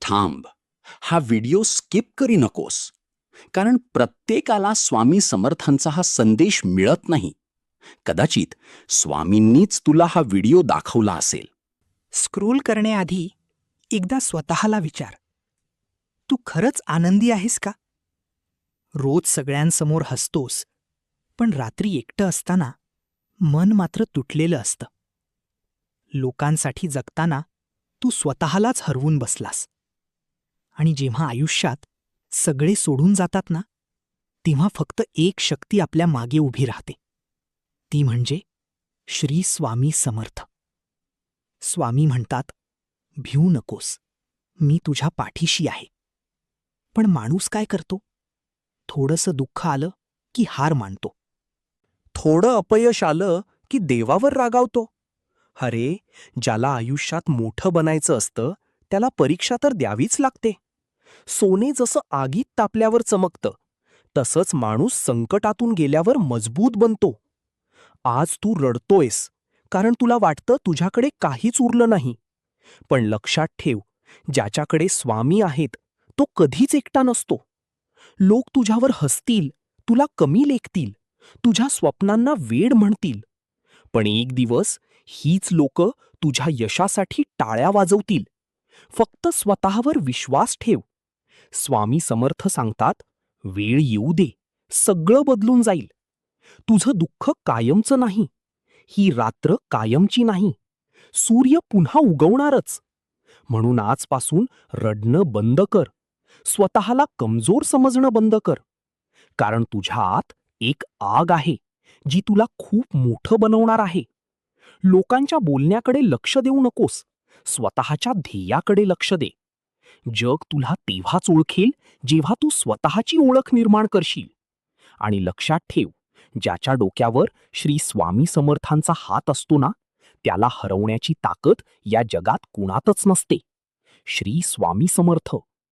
थांब. हा video skip करी नकोस. कारण प्रत्येकाला स्वामी समर्थांचा हा संदेश मिळत नाही. कदाचित स्वामींनीच तुला हा व्हिडिओ दाखवला असेल. स्क्रोल करण्याआधी एकदा स्वतःला विचार, तू खरंच आनंदी आहेस का? रोज सगळ्यांसमोर हसतोस, पण रात्री एकटं असताना मन मात्र तुटलेलं असतं. लोकांसाठी जगताना तू स्वतःलाच हरवून बसलास. आणि जेव्हा आयुष्यात सगळे सोडून जातात ना, तेव्हा फक्त एक शक्ती आपल्या मागे उभी राहते. ती म्हणजे श्री स्वामी समर्थ. स्वामी म्हणतात, भिवू नकोस, मी तुझ्या पाठीशी आहे. पण माणूस काय करतो? थोडंसं दुःख आलं की हार मानतो. थोडं अपयश आलं की देवावर रागावतो. अरे, ज्याला आयुष्यात मोठं बनायचं असतं त्याला परीक्षा तर द्यावीच लागते. सोने जसं आगीत तापल्यावर चमकतं, तसंच माणूस संकटातून गेल्यावर मजबूत बनतो. आज तू रडतोयस कारण तुला वाटतं तुझ्याकडे काहीच उरलं नाही. पण लक्षात ठेव, ज्याच्याकडे स्वामी आहेत तो कधीच एकटा नसतो. लोक तुझ्यावर हसतील, तुला कमी लेखतील, तुझ्या स्वप्नांना वेड म्हणतील. पण एक दिवस हीच लोकं तुझ्या यशासाठी टाळ्या वाजवतील. फक्त स्वतःवर विश्वास ठेव. स्वामी समर्थ सांगतात, वेळ येऊ दे, सगळं बदलून जाईल. तुझं दुःख कायमचं नाही. ही रात्र कायमची नाही. सूर्य पुन्हा उगवणारच. म्हणून आजपासून रडणं बंद कर. स्वतःला कमजोर समजणं बंद कर. कारण तुझ्या आत एक आग आहे जी तुला खूप मोठं बनवणार आहे. लोकांच्या बोलण्याकडे लक्ष देऊ नकोस, स्वतःच्या ध्येयाकडे लक्ष दे. जग तुला तेव्हाच ओळखेल जेव्हा तू स्वतःची ओळख निर्माण करशील. आणि लक्षात ठेव, ज्याच्या डोक्यावर श्री स्वामी समर्थांचा हात असतो ना, त्याला हरवण्याची ताकद या जगात कुणातच नसते. श्री स्वामी समर्थ.